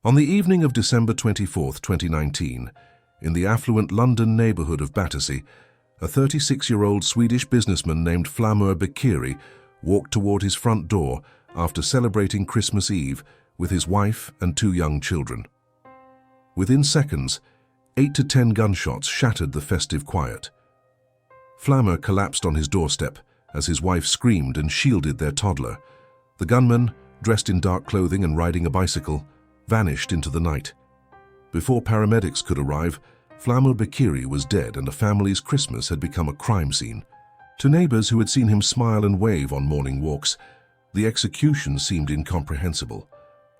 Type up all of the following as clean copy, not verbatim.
On the evening of December 24, 2019, in the affluent London neighbourhood of Battersea, a 36-year-old Swedish businessman named Flamur Beqiri walked toward his front door after celebrating Christmas Eve with his wife and 2 young children. Within seconds, 8 to 10 gunshots shattered the festive quiet. Flamur collapsed on his doorstep as his wife screamed and shielded their toddler. The gunman, dressed in dark clothing and riding a bicycle, vanished into the night. Before paramedics could arrive, Flamur Beqiri was dead and the family's Christmas had become a crime scene. To neighbors who had seen him smile and wave on morning walks, the execution seemed incomprehensible.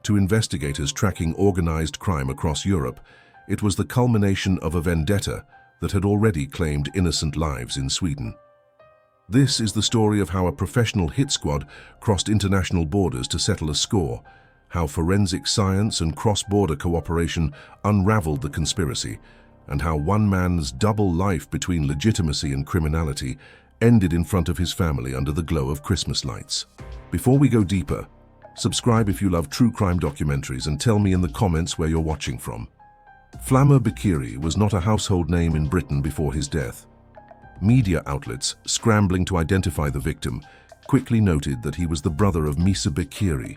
To investigators tracking organized crime across Europe, it was the culmination of a vendetta that had already claimed innocent lives in Sweden. This is the story of how a professional hit squad crossed international borders to settle a score, how forensic science and cross-border cooperation unraveled the conspiracy, and how one man's double life between legitimacy and criminality ended in front of his family under the glow of Christmas lights. Before we go deeper, subscribe if you love true crime documentaries and tell me in the comments where you're watching from. Flamur Beqiri was not a household name in Britain before his death. Media outlets, scrambling to identify the victim, quickly noted that he was the brother of Misse Beqiri,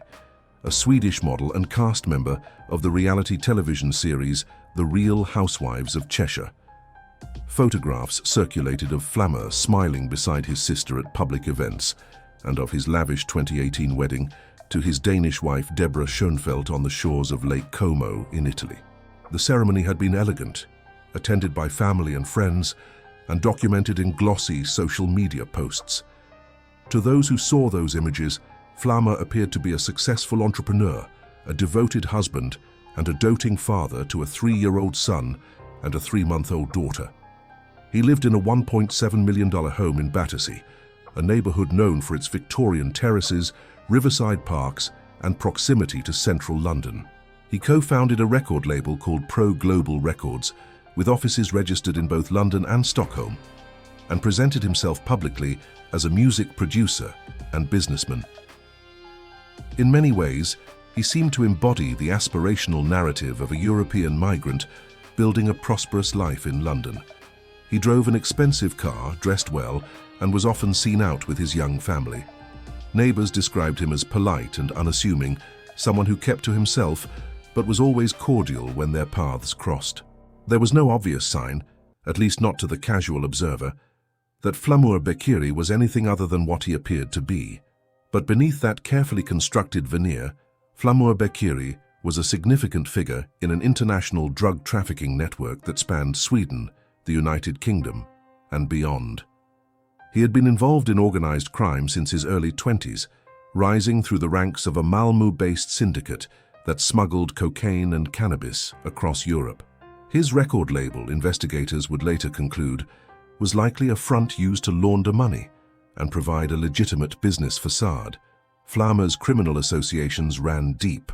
a Swedish model and cast member of the reality television series The Real Housewives of Cheshire. Photographs circulated of Flamur smiling beside his sister at public events, and of his lavish 2018 wedding to his Danish wife Deborah Schoenfeldt on the shores of Lake Como in Italy. The ceremony had been elegant, attended by family and friends, and documented in glossy social media posts. To those who saw those images, Flamur appeared to be a successful entrepreneur, a devoted husband, and a doting father to a 3-year-old son and a 3-month-old daughter. He lived in a $1.7 million home in Battersea, a neighbourhood known for its Victorian terraces, riverside parks, and proximity to central London. He co-founded a record label called Pro Global Records, with offices registered in both London and Stockholm, and presented himself publicly as a music producer and businessman. In many ways, he seemed to embody the aspirational narrative of a European migrant building a prosperous life in London. He drove an expensive car, dressed well, and was often seen out with his young family. Neighbors described him as polite and unassuming, someone who kept to himself, but was always cordial when their paths crossed. There was no obvious sign, at least not to the casual observer, that Flamur Beqiri was anything other than what he appeared to be. But beneath that carefully constructed veneer, Flamur Beqiri was a significant figure in an international drug trafficking network that spanned Sweden, the United Kingdom, and beyond. He had been involved in organized crime since his early 20s, rising through the ranks of a Malmö-based syndicate that smuggled cocaine and cannabis across Europe. His record label, investigators would later conclude, was likely a front used to launder money and provide a legitimate business facade. Flamur's criminal associations ran deep.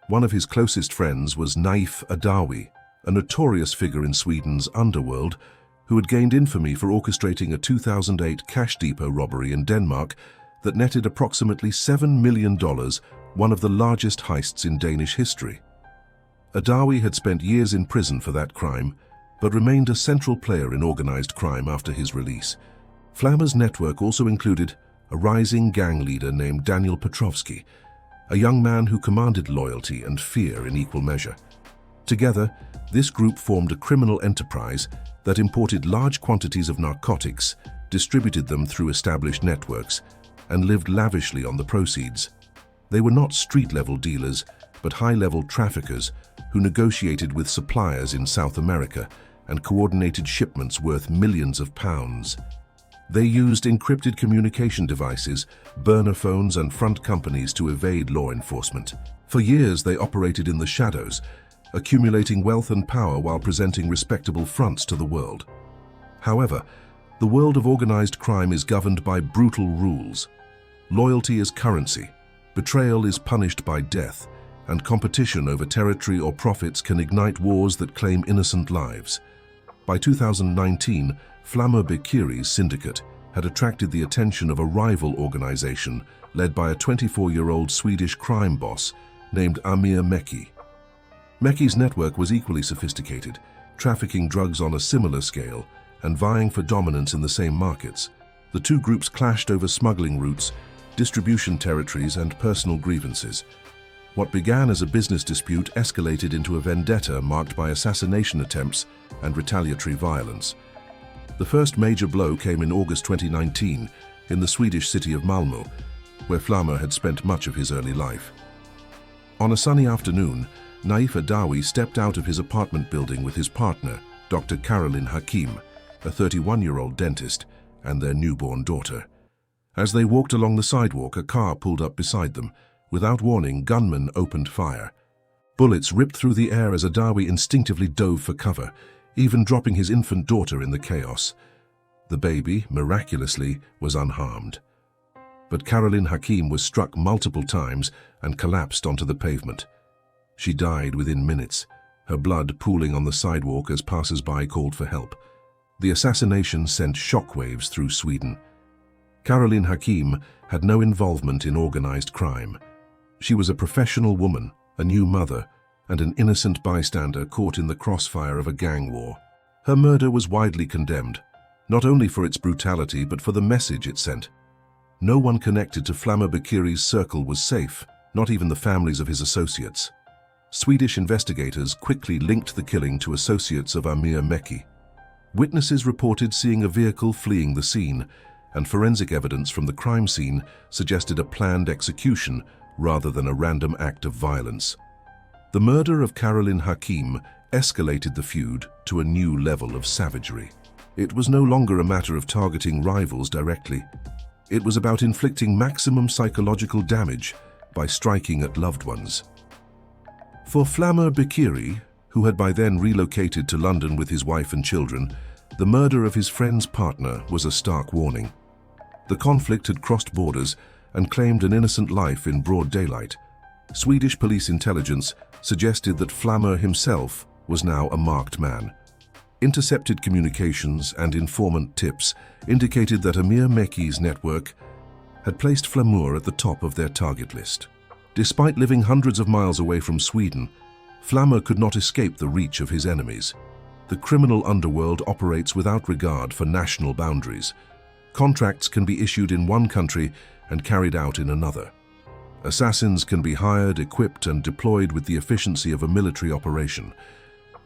One of his closest friends was Naif Adawi, a notorious figure in Sweden's underworld who had gained infamy for orchestrating a 2008 cash depot robbery in Denmark that netted approximately $7 million, one of the largest heists in Danish history. Adawi had spent years in prison for that crime, but remained a central player in organized crime after his release. Flamur's network also included a rising gang leader named Daniel Petrovsky, a young man who commanded loyalty and fear in equal measure. Together, this group formed a criminal enterprise that imported large quantities of narcotics, distributed them through established networks, and lived lavishly on the proceeds. They were not street-level dealers, but high-level traffickers who negotiated with suppliers in South America and coordinated shipments worth millions of pounds. They used encrypted communication devices, burner phones, and front companies to evade law enforcement. For years, they operated in the shadows, accumulating wealth and power while presenting respectable fronts to the world. However, the world of organized crime is governed by brutal rules. Loyalty is currency, betrayal is punished by death, and competition over territory or profits can ignite wars that claim innocent lives. By 2019, Flamur Beqiri's syndicate had attracted the attention of a rival organization led by a 24-year-old Swedish crime boss named Amir Mekky. Mekky's network was equally sophisticated, trafficking drugs on a similar scale and vying for dominance in the same markets. The two groups clashed over smuggling routes, distribution territories, and personal grievances. What began as a business dispute escalated into a vendetta marked by assassination attempts and retaliatory violence. The first major blow came in August 2019 in the Swedish city of Malmö, where Flamur had spent much of his early life. On a sunny afternoon, Naif Adawi stepped out of his apartment building with his partner, Dr. Karolin Hakim, a 31-year-old dentist, and their newborn daughter. As they walked along the sidewalk, a car pulled up beside them. Without warning, gunmen opened fire. Bullets ripped through the air as Adawi instinctively dove for cover, even dropping his infant daughter in the chaos. The baby, miraculously, was unharmed. But Karolin Hakim was struck multiple times and collapsed onto the pavement. She died within minutes, her blood pooling on the sidewalk as passers-by called for help. The assassination sent shockwaves through Sweden. Karolin Hakim had no involvement in organized crime. She was a professional woman, a new mother, and an innocent bystander caught in the crossfire of a gang war. Her murder was widely condemned, not only for its brutality but for the message it sent. No one connected to Flamur Beqiri's circle was safe, not even the families of his associates. Swedish investigators quickly linked the killing to associates of Amir Mekky. Witnesses reported seeing a vehicle fleeing the scene, and forensic evidence from the crime scene suggested a planned execution rather than a random act of violence. The murder of Karolin Hakim escalated the feud to a new level of savagery. It was no longer a matter of targeting rivals directly. It was about inflicting maximum psychological damage by striking at loved ones. For Flamur Beqiri, who had by then relocated to London with his wife and children, the murder of his friend's partner was a stark warning. The conflict had crossed borders and claimed an innocent life in broad daylight. Swedish police intelligence suggested that Flamur himself was now a marked man. Intercepted communications and informant tips indicated that Amir Mekky's network had placed Flamur at the top of their target list. Despite living hundreds of miles away from Sweden, Flamur could not escape the reach of his enemies. The criminal underworld operates without regard for national boundaries. Contracts can be issued in one country and carried out in another. Assassins can be hired, equipped, and deployed with the efficiency of a military operation.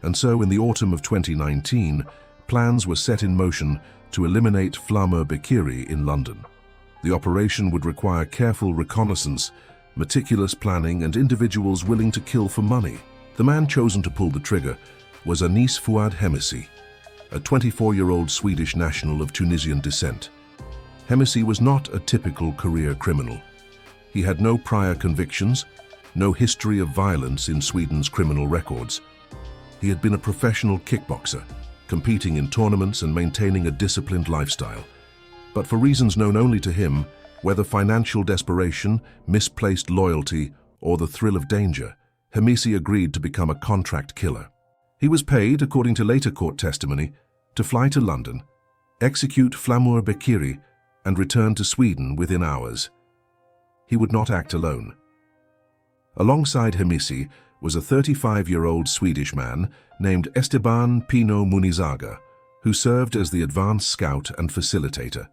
And so, in the autumn of 2019, plans were set in motion to eliminate Flamur Beqiri in London. The operation would require careful reconnaissance, meticulous planning, and individuals willing to kill for money. The man chosen to pull the trigger was Anis Fuad Hemisi, a 24-year-old Swedish national of Tunisian descent. Hemisi was not a typical career criminal. He had no prior convictions, no history of violence in Sweden's criminal records. He had been a professional kickboxer, competing in tournaments and maintaining a disciplined lifestyle. But for reasons known only to him, whether financial desperation, misplaced loyalty, or the thrill of danger, Hemisi agreed to become a contract killer. He was paid, according to later court testimony, to fly to London, execute Flamur Beqiri, and return to Sweden within hours. He would not act alone. Alongside Hemisi was a 35-year-old Swedish man named Esteban Pino Munizaga, who served as the advance scout and facilitator.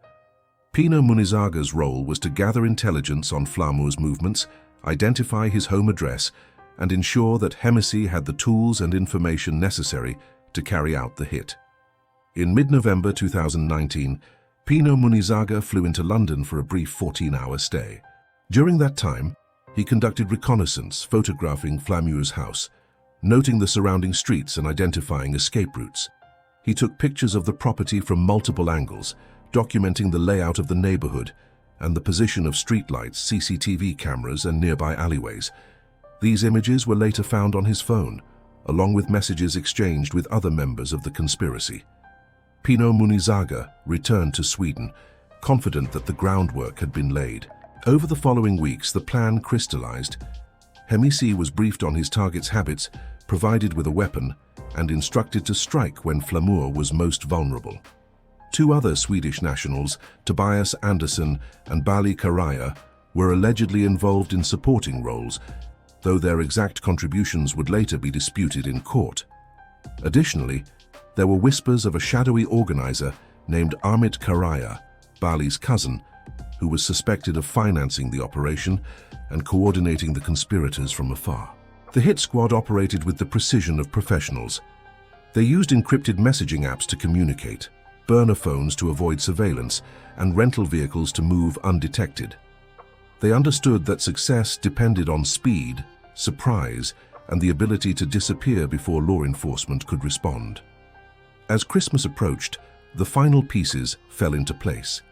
Pino Munizaga's role was to gather intelligence on Flamur's movements, identify his home address, and ensure that Hemisi had the tools and information necessary to carry out the hit. In mid-November 2019, Pino Munizaga flew into London for a brief 14-hour stay. During that time, he conducted reconnaissance, photographing Flamur's house, noting the surrounding streets and identifying escape routes. He took pictures of the property from multiple angles, documenting the layout of the neighborhood and the position of streetlights, CCTV cameras, and nearby alleyways. These images were later found on his phone, along with messages exchanged with other members of the conspiracy. Pino Munizaga returned to Sweden, confident that the groundwork had been laid. Over the following weeks, the plan crystallized. Hemisi was briefed on his target's habits, provided with a weapon, and instructed to strike when Flamur was most vulnerable. Two other Swedish nationals, Tobias Andersson and Bali Karaya, were allegedly involved in supporting roles. though their exact contributions would later be disputed in court. Additionally, there were whispers of a shadowy organizer named Amir Mekky, Bali's cousin, who was suspected of financing the operation and coordinating the conspirators from afar. The hit squad operated with the precision of professionals. They used encrypted messaging apps to communicate, burner phones to avoid surveillance, and rental vehicles to move undetected. They understood that success depended on speed, surprise, and the ability to disappear before law enforcement could respond. As Christmas approached, the final pieces fell into place.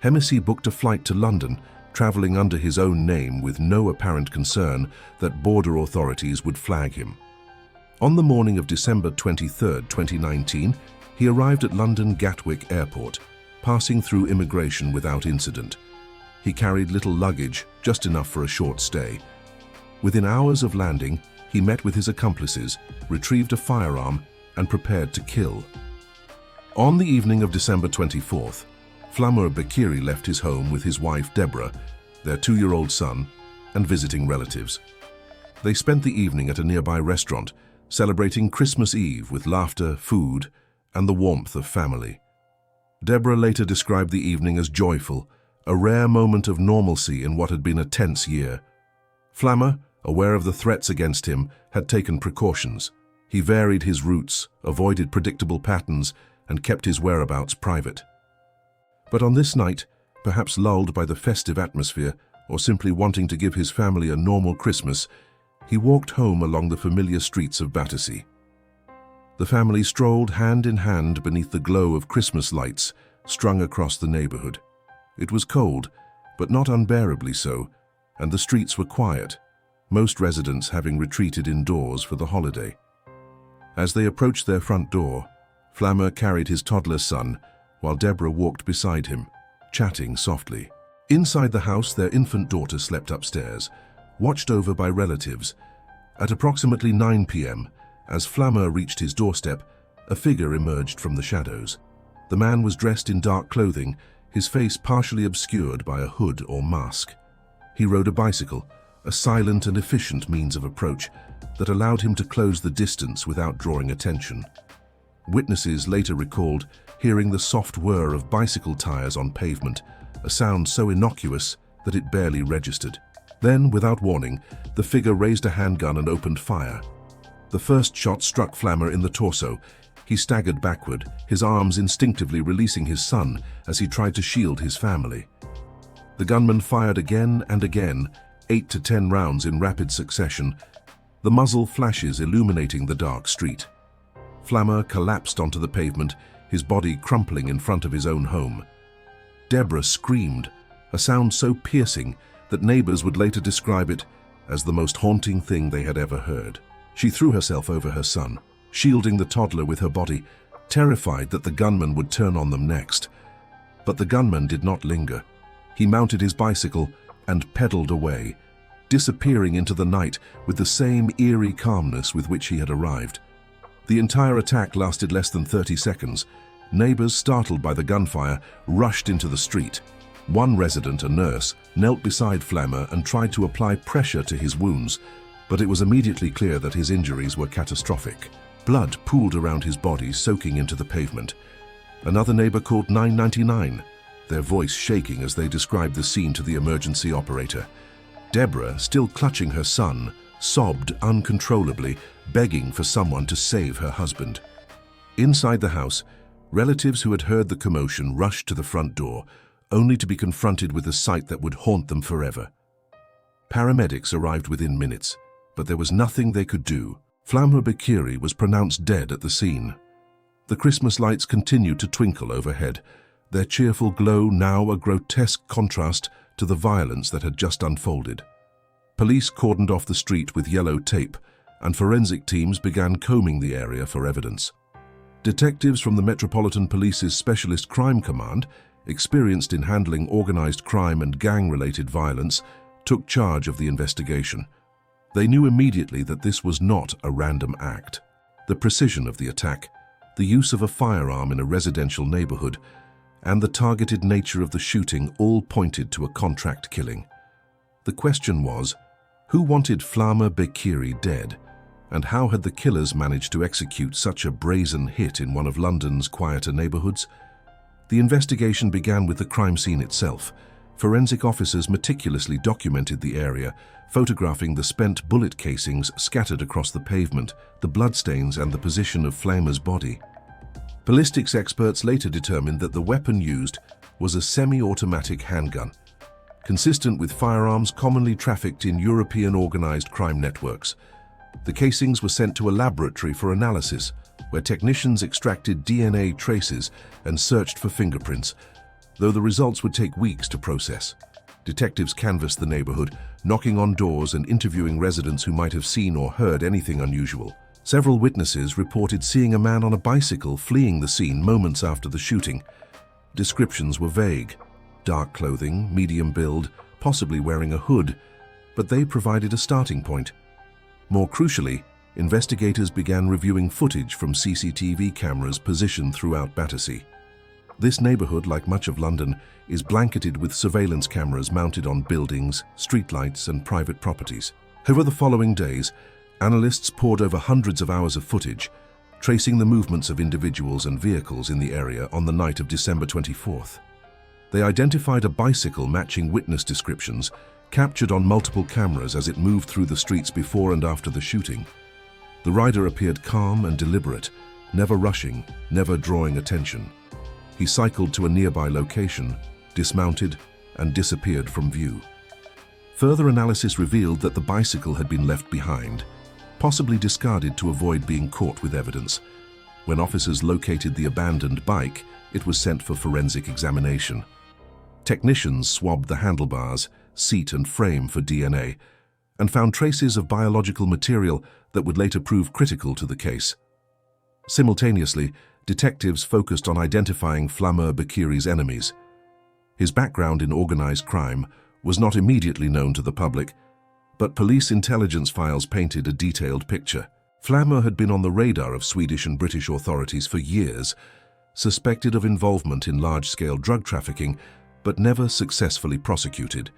Messe booked a flight to London, traveling under his own name with no apparent concern that border authorities would flag him. On the morning of December 23, 2019, he arrived at London Gatwick Airport, passing through immigration without incident. He carried little luggage, just enough for a short stay. Within hours of landing, he met with his accomplices, retrieved a firearm, and prepared to kill. On the evening of December 24th, Flamur Beqiri left his home with his wife Deborah, their 2-year-old son, and visiting relatives. They spent the evening at a nearby restaurant, celebrating Christmas Eve with laughter, food, and the warmth of family. Deborah later described the evening as joyful, a rare moment of normalcy in what had been a tense year. Flamur, aware of the threats against him, had taken precautions. He varied his routes, avoided predictable patterns, and kept his whereabouts private. But on this night, perhaps lulled by the festive atmosphere or simply wanting to give his family a normal Christmas, he walked home along the familiar streets of Battersea. The family strolled hand in hand beneath the glow of Christmas lights strung across the neighborhood. It was cold, but not unbearably so, and the streets were quiet, most residents having retreated indoors for the holiday. As they approached their front door, Flamur carried his toddler son, while Deborah walked beside him, chatting softly. Inside the house, their infant daughter slept upstairs, watched over by relatives. At approximately 9 p.m., as Flamur reached his doorstep, a figure emerged from the shadows. The man was dressed in dark clothing, his face partially obscured by a hood or mask. He rode a bicycle, a silent and efficient means of approach that allowed him to close the distance without drawing attention. Witnesses later recalled hearing the soft whir of bicycle tires on pavement, a sound so innocuous that it barely registered. Then, without warning, the figure raised a handgun and opened fire. The first shot struck Flamur in the torso. He staggered backward, his arms instinctively releasing his son as he tried to shield his family. The gunman fired again and again, 8 to 10 rounds in rapid succession, the muzzle flashes illuminating the dark street. Flamur collapsed onto the pavement, his body crumpling in front of his own home. Deborah screamed, a sound so piercing that neighbors would later describe it as the most haunting thing they had ever heard. She threw herself over her son, shielding the toddler with her body, terrified that the gunman would turn on them next. But the gunman did not linger. He mounted his bicycle and pedaled away, disappearing into the night with the same eerie calmness with which he had arrived. The entire attack lasted less than 30 seconds. Neighbors, startled by the gunfire, rushed into the street. One resident, a nurse, knelt beside Flamur and tried to apply pressure to his wounds, but it was immediately clear that his injuries were catastrophic. Blood pooled around his body, soaking into the pavement. Another neighbor called 999, their voice shaking as they described the scene to the emergency operator. Deborah, still clutching her son, sobbed uncontrollably, begging for someone to save her husband. Inside the house, relatives who had heard the commotion rushed to the front door, only to be confronted with a sight that would haunt them forever. Paramedics arrived within minutes, but there was nothing they could do. Flamur Beqiri was pronounced dead at the scene. The Christmas lights continued to twinkle overhead, their cheerful glow now a grotesque contrast to the violence that had just unfolded. Police cordoned off the street with yellow tape, and forensic teams began combing the area for evidence. Detectives from the Metropolitan Police's Specialist Crime Command, experienced in handling organized crime and gang-related violence, took charge of the investigation. They knew immediately that this was not a random act. The precision of the attack, the use of a firearm in a residential neighborhood, and the targeted nature of the shooting all pointed to a contract killing. The question was, Who wanted Flamur Beqiri dead? And how had the killers managed to execute such a brazen hit in one of London's quieter neighborhoods? The investigation began with the crime scene itself. Forensic officers meticulously documented the area, photographing the spent bullet casings scattered across the pavement, the bloodstains, and the position of Flamur's body. Ballistics experts later determined that the weapon used was a semi-automatic handgun, consistent with firearms commonly trafficked in European organized crime networks. The casings were sent to a laboratory for analysis, where technicians extracted DNA traces and searched for fingerprints, though the results would take weeks to process. Detectives canvassed the neighborhood, knocking on doors and interviewing residents who might have seen or heard anything unusual. Several witnesses reported seeing a man on a bicycle fleeing the scene moments after the shooting. Descriptions were vague: dark clothing, medium build, possibly wearing a hood, but they provided a starting point. More crucially, investigators began reviewing footage from CCTV cameras positioned throughout Battersea. This neighborhood, like much of London, is blanketed with surveillance cameras mounted on buildings, streetlights, and private properties. Over the following days, analysts pored over hundreds of hours of footage, tracing the movements of individuals and vehicles in the area on the night of December 24th. They identified a bicycle matching witness descriptions, captured on multiple cameras as it moved through the streets before and after the shooting. The rider appeared calm and deliberate, never rushing, never drawing attention. He cycled to a nearby location, dismounted, and disappeared from view. Further analysis revealed that the bicycle had been left behind, possibly discarded to avoid being caught with evidence. When officers located the abandoned bike, it was sent for forensic examination. Technicians swabbed the handlebars, seat, and frame for DNA, and found traces of biological material that would later prove critical to the case. Simultaneously, detectives focused on identifying Flamur Beqiri's enemies. His background in organized crime was not immediately known to the public, but police intelligence files painted a detailed picture. Flamur had been on the radar of Swedish and British authorities for years, suspected of involvement in large-scale drug trafficking, but never successfully prosecuted.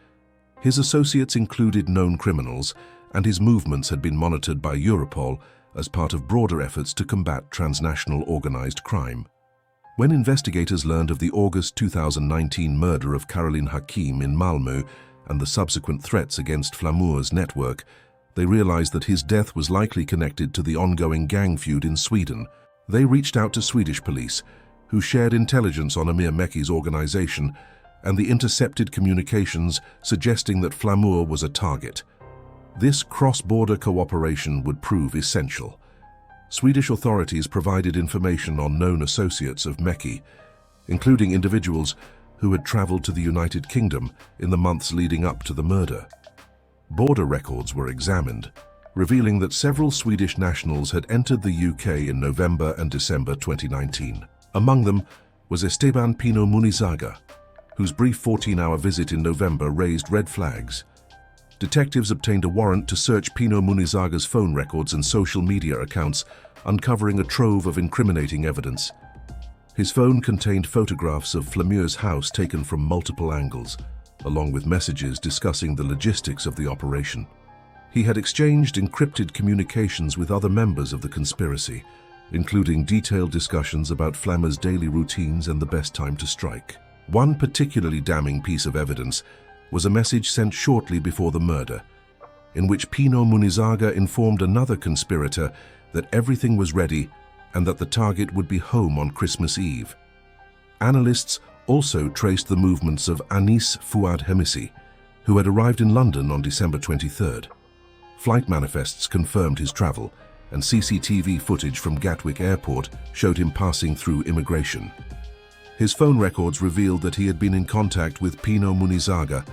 His associates included known criminals, and his movements had been monitored by Europol as part of broader efforts to combat transnational organized crime. When investigators learned of the August 2019 murder of Karolin Hakim in Malmö and the subsequent threats against Flamur's network, they realized that his death was likely connected to the ongoing gang feud in Sweden. They reached out to Swedish police, who shared intelligence on Amir Mekky's organization and the intercepted communications suggesting that Flamur was a target. This cross-border cooperation would prove essential. Swedish authorities provided information on known associates of Mekky, including individuals who had traveled to the United Kingdom in the months leading up to the murder. Border records were examined, revealing that several Swedish nationals had entered the UK in November and December 2019. Among them was Esteban Pino Munizaga, whose brief 14-hour visit in November raised red flags. Detectives obtained a warrant to search Pino Munizaga's phone records and social media accounts, uncovering a trove of incriminating evidence. His phone contained photographs of Flamur's house taken from multiple angles, along with messages discussing the logistics of the operation. He had exchanged encrypted communications with other members of the conspiracy, including detailed discussions about Flamur's daily routines and the best time to strike. One particularly damning piece of evidence was a message sent shortly before the murder, in which Pino Munizaga informed another conspirator that everything was ready and that the target would be home on Christmas Eve. Analysts also traced the movements of Anis Fuad Hemisi, who had arrived in London on December 23rd. Flight manifests confirmed his travel, and CCTV footage from Gatwick Airport showed him passing through immigration. His phone records revealed that he had been in contact with Pino Munizaga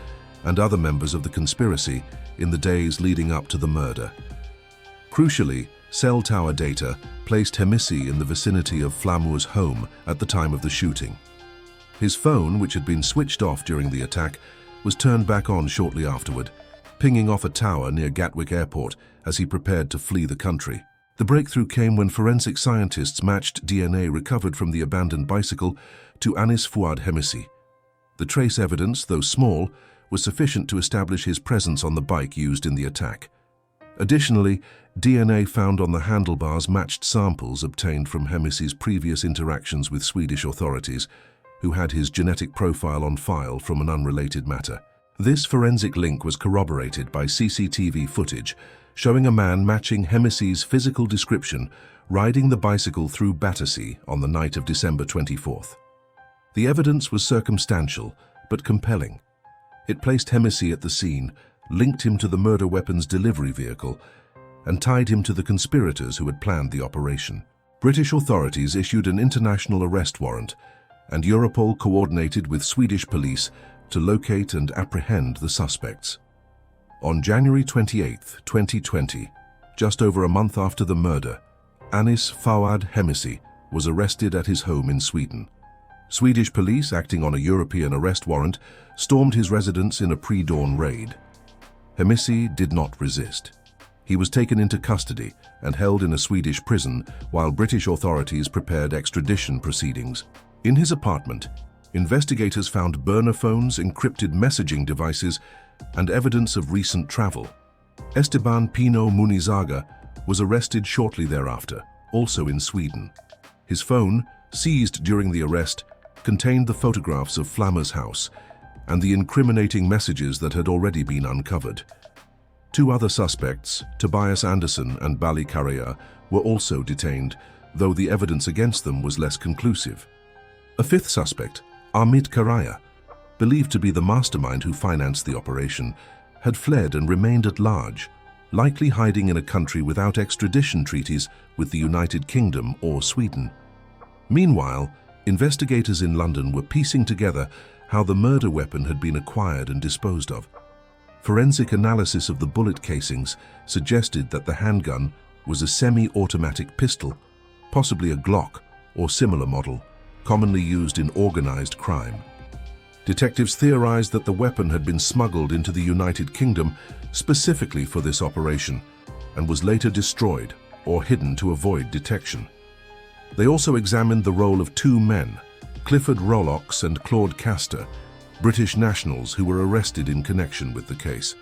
and other members of the conspiracy in the days leading up to the murder. Crucially, cell tower data placed Hemisi in the vicinity of Flamur's home at the time of the shooting. His phone, which had been switched off during the attack, was turned back on shortly afterward, pinging off a tower near Gatwick Airport as he prepared to flee the country. The breakthrough came when forensic scientists matched DNA recovered from the abandoned bicycle to Anis Fuad Hemisi. The trace evidence, though small, was sufficient to establish his presence on the bike used in the attack. Additionally, DNA found on the handlebars matched samples obtained from Hemisse's previous interactions with Swedish authorities, who had his genetic profile on file from an unrelated matter. This forensic link was corroborated by CCTV footage showing a man matching Hemisse's physical description riding the bicycle through Battersea on the night of December 24th. The evidence was circumstantial but compelling. It placed Hemisse at the scene, linked him to the murder weapon's delivery vehicle, and tied him to the conspirators who had planned the operation. British authorities issued an international arrest warrant, and Europol coordinated with Swedish police to locate and apprehend the suspects. On January 28, 2020, just over a month after the murder, Anis Fouad Hemisse was arrested at his home in Sweden. Swedish police, acting on a European arrest warrant, stormed his residence in a pre-dawn raid. Hemisse did not resist. He was taken into custody and held in a Swedish prison while British authorities prepared extradition proceedings. In his apartment, investigators found burner phones, encrypted messaging devices, and evidence of recent travel. Esteban Pino Munizaga was arrested shortly thereafter, also in Sweden. His phone, seized during the arrest, contained the photographs of Flamur's house and the incriminating messages that had already been uncovered. Two other suspects, Tobias Andersson and Bali Karaya, were also detained, though the evidence against them was less conclusive. A fifth suspect, Amir Mekky, believed to be the mastermind who financed the operation, had fled and remained at large, likely hiding in a country without extradition treaties with the United Kingdom or Sweden. Meanwhile, investigators in London were piecing together how the murder weapon had been acquired and disposed of. Forensic analysis of the bullet casings suggested that the handgun was a semi-automatic pistol, possibly a Glock or similar model, commonly used in organized crime. Detectives theorized that the weapon had been smuggled into the United Kingdom specifically for this operation and was later destroyed or hidden to avoid detection. They also examined the role of two men, Clifford Rolox and Claude Castor, British nationals who were arrested in connection with the case.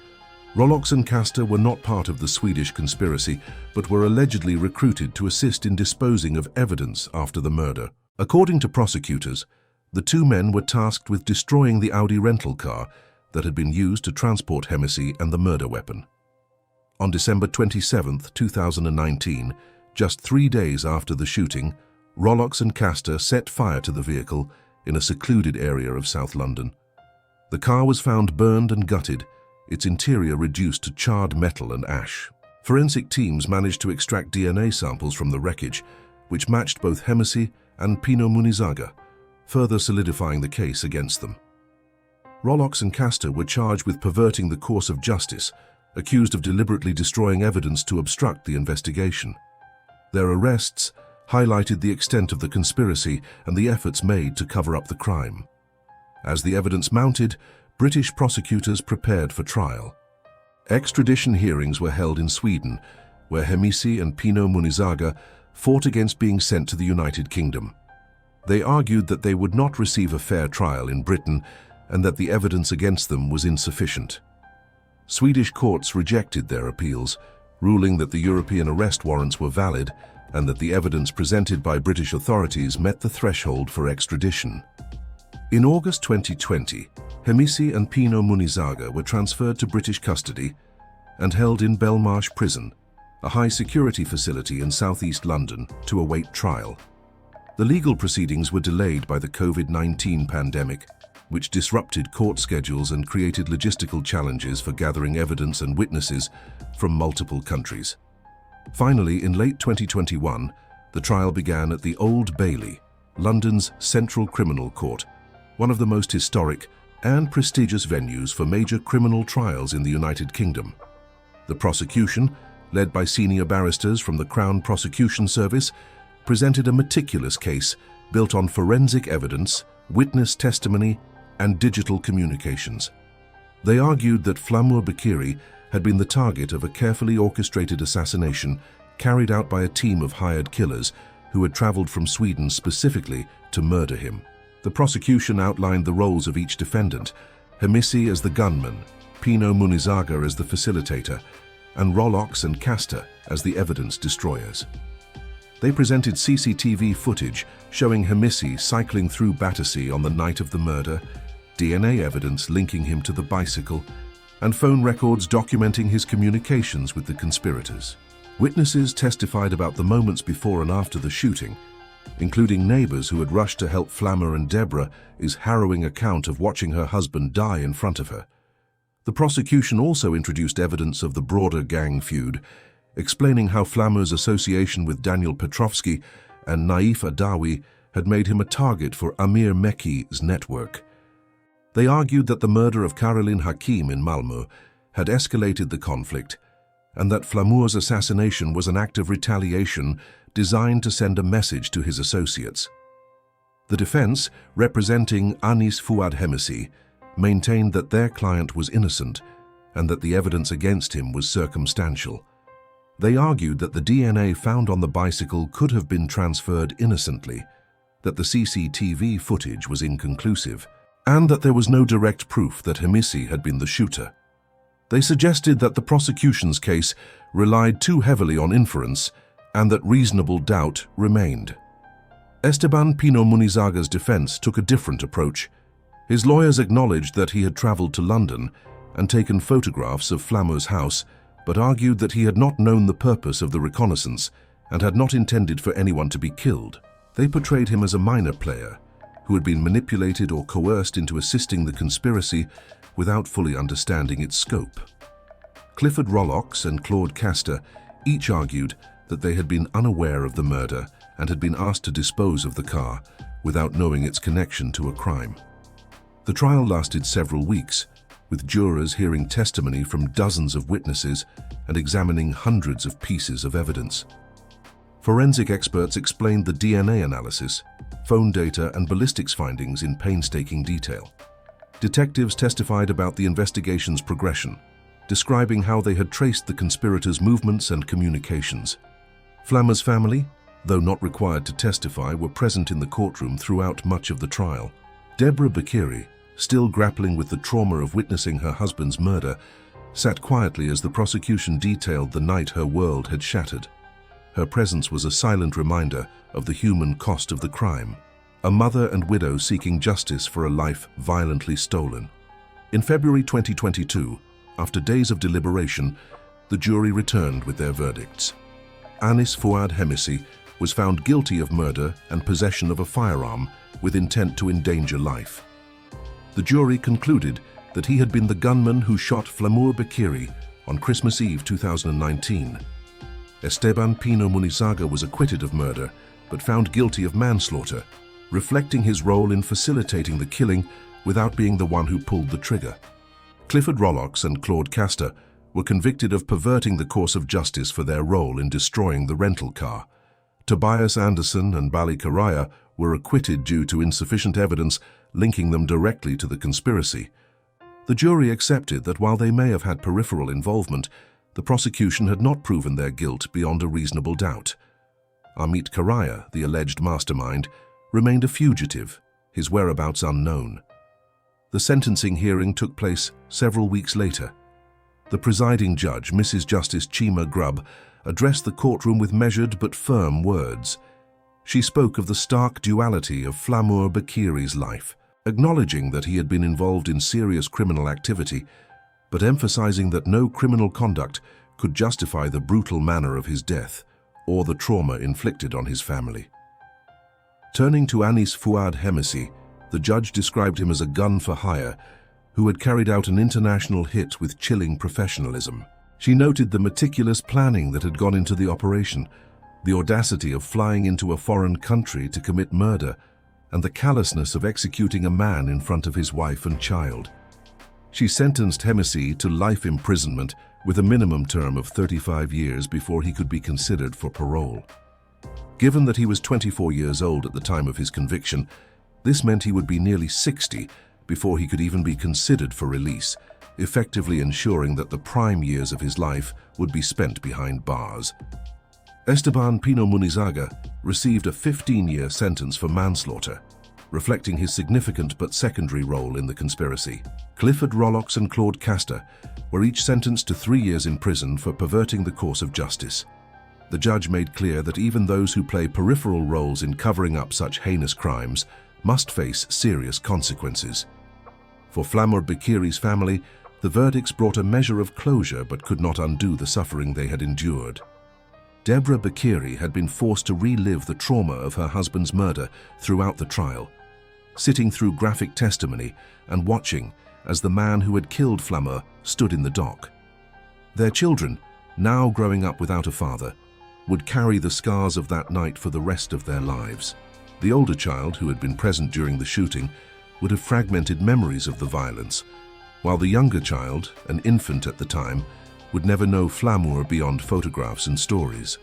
Rolox and Castor were not part of the Swedish conspiracy, but were allegedly recruited to assist in disposing of evidence after the murder. According to prosecutors, the two men were tasked with destroying the Audi rental car that had been used to transport Hemisse and the murder weapon. On December 27, 2019, just 3 days after the shooting, Rolox and Castor set fire to the vehicle in a secluded area of South London. The car was found burned and gutted, its interior reduced to charred metal and ash. Forensic teams managed to extract DNA samples from the wreckage, which matched both Hemisse and Pino Munizaga, further solidifying the case against them. Rolox and Castor were charged with perverting the course of justice, accused of deliberately destroying evidence to obstruct the investigation. Their arrests highlighted the extent of the conspiracy and the efforts made to cover up the crime. As the evidence mounted, British prosecutors prepared for trial. Extradition hearings were held in Sweden, where Hemisse and Pino Munizaga fought against being sent to the United Kingdom. They argued that they would not receive a fair trial in Britain and that the evidence against them was insufficient. Swedish courts rejected their appeals, ruling that the European arrest warrants were valid and that the evidence presented by British authorities met the threshold for extradition. In August 2020, Hemisse and Pino Munizaga were transferred to British custody and held in Belmarsh Prison, a high-security facility in southeast London, to await trial. The legal proceedings were delayed by the COVID-19 pandemic, which disrupted court schedules and created logistical challenges for gathering evidence and witnesses from multiple countries. Finally, in late 2021, the trial began at the Old Bailey, London's Central Criminal Court, one of the most historic and prestigious venues for major criminal trials in the United Kingdom. The prosecution, led by senior barristers from the Crown Prosecution Service, presented a meticulous case built on forensic evidence, witness testimony, and digital communications. They argued that Flamur Beqiri had been the target of a carefully orchestrated assassination carried out by a team of hired killers who had traveled from Sweden specifically to murder him. The prosecution outlined the roles of each defendant, Misse as the gunman, Pino Munizaga as the facilitator, and Rolox and Casta as the evidence destroyers. They presented CCTV footage showing Misse cycling through Battersea on the night of the murder, DNA evidence linking him to the bicycle, and phone records documenting his communications with the conspirators. Witnesses testified about the moments before and after the shooting, including neighbors who had rushed to help Flamur, and Deborah's harrowing account of watching her husband die in front of her. The prosecution also introduced evidence of the broader gang feud, explaining how Flamur's association with Daniel Petrovsky and Naif Adawi had made him a target for Amir Mekky's network. They argued that the murder of Karolin Hakim in Malmö had escalated the conflict, and that Flamur's assassination was an act of retaliation designed to send a message to his associates. The defense, representing Anis Fuad Hemisi, maintained that their client was innocent and that the evidence against him was circumstantial. They argued that the DNA found on the bicycle could have been transferred innocently, that the CCTV footage was inconclusive, and that there was no direct proof that Misse had been the shooter. They suggested that the prosecution's case relied too heavily on inference and that reasonable doubt remained. Esteban Pino Munizaga's defense took a different approach. His lawyers acknowledged that he had traveled to London and taken photographs of Flamur's house, but argued that he had not known the purpose of the reconnaissance and had not intended for anyone to be killed. They portrayed him as a minor player who had been manipulated or coerced into assisting the conspiracy without fully understanding its scope. Clifford Rolox and Claude Casta each argued that they had been unaware of the murder and had been asked to dispose of the car without knowing its connection to a crime. The trial lasted several weeks, with jurors hearing testimony from dozens of witnesses and examining hundreds of pieces of evidence. Forensic experts explained the DNA analysis, phone data, and ballistics findings in painstaking detail. Detectives testified about the investigation's progression, describing how they had traced the conspirators' movements and communications. Flamur's family, though not required to testify, were present in the courtroom throughout much of the trial. Deborah Beqiri, still grappling with the trauma of witnessing her husband's murder, sat quietly as the prosecution detailed the night her world had shattered. Her presence was a silent reminder of the human cost of the crime, a mother and widow seeking justice for a life violently stolen. In February 2022, after days of deliberation, the jury returned with their verdicts. Anis Fuad Hemisi was found guilty of murder and possession of a firearm with intent to endanger life. The jury concluded that he had been the gunman who shot Flamur Beqiri on Christmas Eve 2019. Esteban Pino Munizaga was acquitted of murder, but found guilty of manslaughter, reflecting his role in facilitating the killing without being the one who pulled the trigger. Clifford Rolox and Claude Casta were convicted of perverting the course of justice for their role in destroying the rental car. Tobias Anderson and Bali Karaya were acquitted due to insufficient evidence linking them directly to the conspiracy. The jury accepted that while they may have had peripheral involvement, the prosecution had not proven their guilt beyond a reasonable doubt. Amir Mekky, the alleged mastermind, remained a fugitive, his whereabouts unknown. The sentencing hearing took place several weeks later. The presiding judge, Mrs. Justice Chima Grubb, addressed the courtroom with measured but firm words. She spoke of the stark duality of Flamur Beqiri's life, acknowledging that he had been involved in serious criminal activity, but emphasizing that no criminal conduct could justify the brutal manner of his death or the trauma inflicted on his family. Turning to Anis Fuad Hemisi, the judge described him as a gun for hire who had carried out an international hit with chilling professionalism. She noted the meticulous planning that had gone into the operation, the audacity of flying into a foreign country to commit murder, and the callousness of executing a man in front of his wife and child. She sentenced Hemisi to life imprisonment with a minimum term of 35 years before he could be considered for parole. Given that he was 24 years old at the time of his conviction, this meant he would be nearly 60 before he could even be considered for release, effectively ensuring that the prime years of his life would be spent behind bars. Esteban Pino Munizaga received a 15-year sentence for manslaughter. reflecting his significant but secondary role in the conspiracy. Clifford Rollox and Claude Castor were each sentenced to 3 years in prison for perverting the course of justice. The judge made clear that even those who play peripheral roles in covering up such heinous crimes must face serious consequences. For Flamur Beqiri's family, the verdicts brought a measure of closure but could not undo the suffering they had endured. Deborah Beqiri had been forced to relive the trauma of her husband's murder throughout the trial, sitting through graphic testimony and watching as the man who had killed Flamur stood in the dock. Their children, now growing up without a father, would carry the scars of that night for the rest of their lives. The older child, who had been present during the shooting, would have fragmented memories of the violence, while the younger child, an infant at the time, would never know Flamur beyond photographs and stories.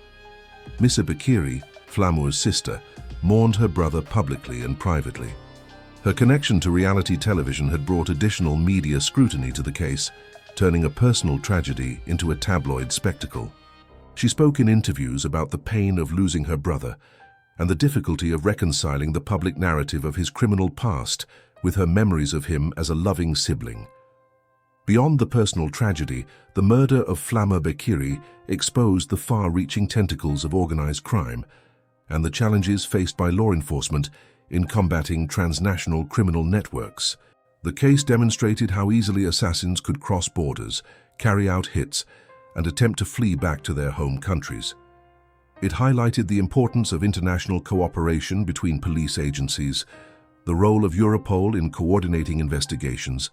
Misse Beqiri, Flamur's sister, mourned her brother publicly and privately. Her connection to reality television had brought additional media scrutiny to the case, turning a personal tragedy into a tabloid spectacle. She spoke in interviews about the pain of losing her brother and the difficulty of reconciling the public narrative of his criminal past with her memories of him as a loving sibling. Beyond the personal tragedy, the murder of Flamur Beqiri exposed the far-reaching tentacles of organized crime and the challenges faced by law enforcement in combating transnational criminal networks. The case demonstrated how easily assassins could cross borders, carry out hits, and attempt to flee back to their home countries. It highlighted the importance of international cooperation between police agencies, the role of Europol in coordinating investigations,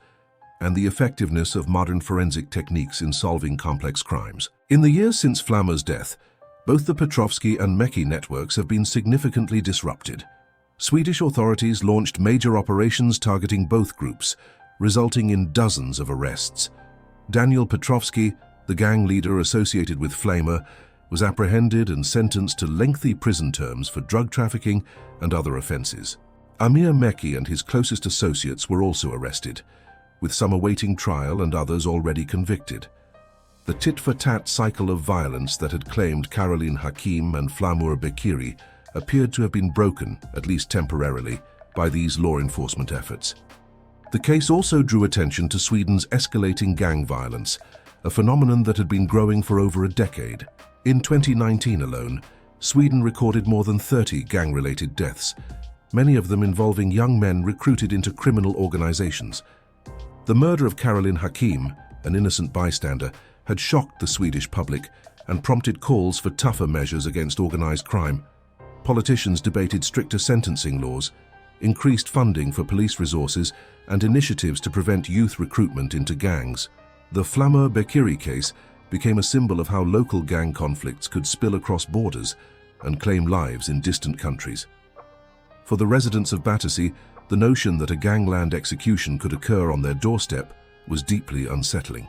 and the effectiveness of modern forensic techniques in solving complex crimes. In the years since Flamur's death, both the Petrovsky and Mekky networks have been significantly disrupted. Swedish authorities launched major operations targeting both groups, resulting in dozens of arrests. Daniel Petrovsky, the gang leader associated with Flamur, was apprehended and sentenced to lengthy prison terms for drug trafficking and other offenses. Amir Mekky and his closest associates were also arrested, with some awaiting trial and others already convicted. The tit-for-tat cycle of violence that had claimed Karolin Hakim and Flamur Beqiri appeared to have been broken, at least temporarily, by these law enforcement efforts. The case also drew attention to Sweden's escalating gang violence, a phenomenon that had been growing for over a decade. In 2019 alone, Sweden recorded more than 30 gang-related deaths, many of them involving young men recruited into criminal organizations. The murder of Karolin Hakim, an innocent bystander, had shocked the Swedish public and prompted calls for tougher measures against organized crime. Politicians debated stricter sentencing laws, increased funding for police resources, and initiatives to prevent youth recruitment into gangs. The Flamur Beqiri case became a symbol of how local gang conflicts could spill across borders and claim lives in distant countries. For the residents of Battersea, the notion that a gangland execution could occur on their doorstep was deeply unsettling.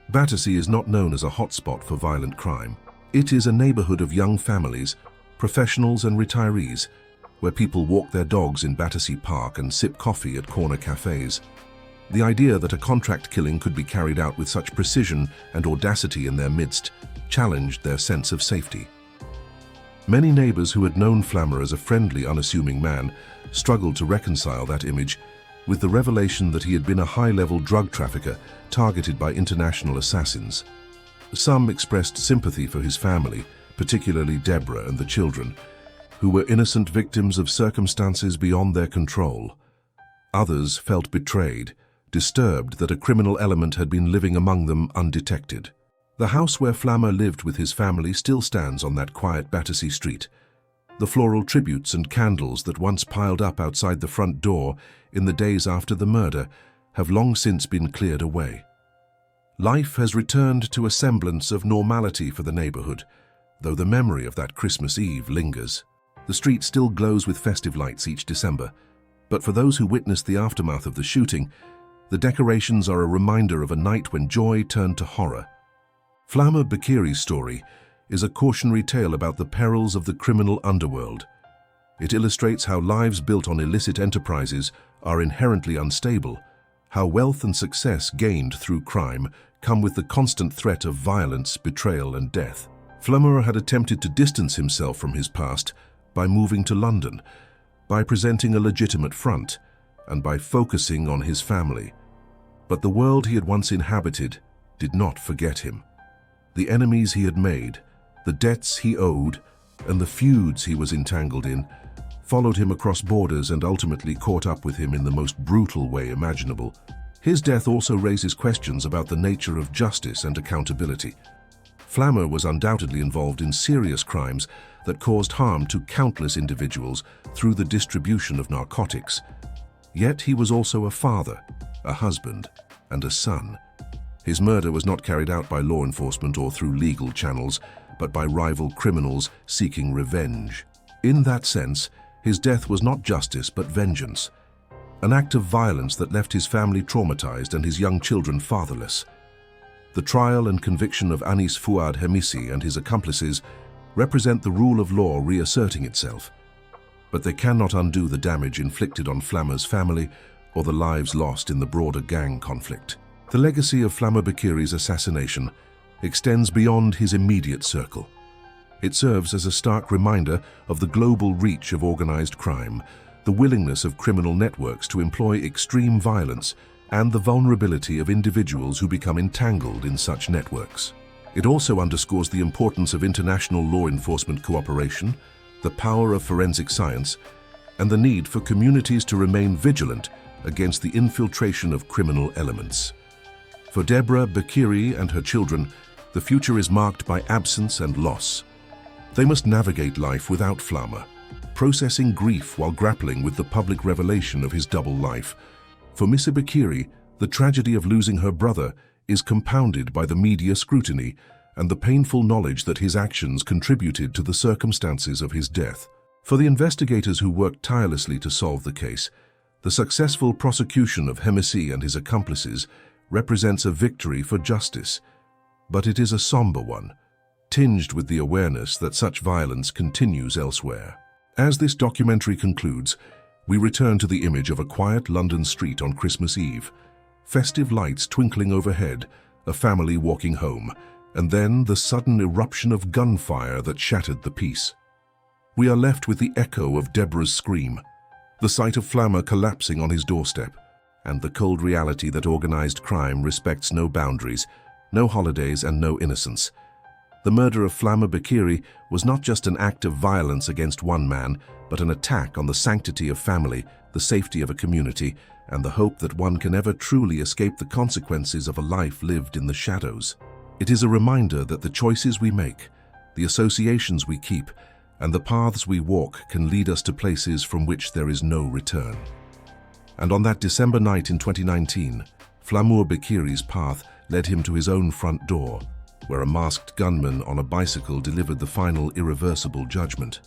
Battersea is not known as a hotspot for violent crime. It is a neighborhood of young families, professionals and retirees, where people walk their dogs in Battersea Park and sip coffee at corner cafes. The idea that a contract killing could be carried out with such precision and audacity in their midst challenged their sense of safety. Many neighbors who had known Flamur as a friendly, unassuming man struggled to reconcile that image with the revelation that he had been a high-level drug trafficker targeted by international assassins. Some expressed sympathy for his family, particularly Deborah and the children, who were innocent victims of circumstances beyond their control. Others felt betrayed, disturbed that a criminal element had been living among them undetected. The house where Flamur lived with his family still stands on that quiet Battersea street. The floral tributes and candles that once piled up outside the front door in the days after the murder have long since been cleared away. Life has returned to a semblance of normality for the neighborhood, though the memory of that Christmas Eve lingers. The street still glows with festive lights each December, but for those who witnessed the aftermath of the shooting, the decorations are a reminder of a night when joy turned to horror. Flamur Beqiri's story is a cautionary tale about the perils of the criminal underworld. It illustrates how lives built on illicit enterprises are inherently unstable, how wealth and success gained through crime come with the constant threat of violence, betrayal, and death. Flamur had attempted to distance himself from his past by moving to London, by presenting a legitimate front and by focusing on his family. But the world he had once inhabited did not forget him. The enemies he had made, the debts he owed, and the feuds he was entangled in followed him across borders and ultimately caught up with him in the most brutal way imaginable. His death also raises questions about the nature of justice and accountability. Flamur was undoubtedly involved in serious crimes that caused harm to countless individuals through the distribution of narcotics. Yet he was also a father, a husband, and a son. His murder was not carried out by law enforcement or through legal channels, but by rival criminals seeking revenge. In that sense, his death was not justice but vengeance, an act of violence that left his family traumatized and his young children fatherless. The trial and conviction of Anis Fuad Hemisi and his accomplices represent the rule of law reasserting itself, but they cannot undo the damage inflicted on Flamur's family or the lives lost in the broader gang conflict. The legacy of Flamur Beqiri's assassination extends beyond his immediate circle. It serves as a stark reminder of the global reach of organized crime, the willingness of criminal networks to employ extreme violence, and the vulnerability of individuals who become entangled in such networks. It also underscores the importance of international law enforcement cooperation, the power of forensic science, and the need for communities to remain vigilant against the infiltration of criminal elements. For Deborah Beqiri and her children, the future is marked by absence and loss. They must navigate life without Flamur, processing grief while grappling with the public revelation of his double life. For Misse Beqiri, the tragedy of losing her brother is compounded by the media scrutiny and the painful knowledge that his actions contributed to the circumstances of his death. For the investigators who worked tirelessly to solve the case, the successful prosecution of Hemisi and his accomplices represents a victory for justice, but it is a somber one, tinged with the awareness that such violence continues elsewhere. As this documentary concludes, we return to the image of a quiet London street on Christmas Eve, festive lights twinkling overhead, a family walking home, and then the sudden eruption of gunfire that shattered the peace. We are left with the echo of Deborah's scream, the sight of Flamur collapsing on his doorstep, and the cold reality that organized crime respects no boundaries, no holidays, and no innocence. The murder of Flamur Beqiri was not just an act of violence against one man, but an attack on the sanctity of family, the safety of a community, and the hope that one can ever truly escape the consequences of a life lived in the shadows. It is a reminder that the choices we make, the associations we keep, and the paths we walk can lead us to places from which there is no return. And on that December night in 2019, Flamur Beqiri's path led him to his own front door, where a masked gunman on a bicycle delivered the final irreversible judgment.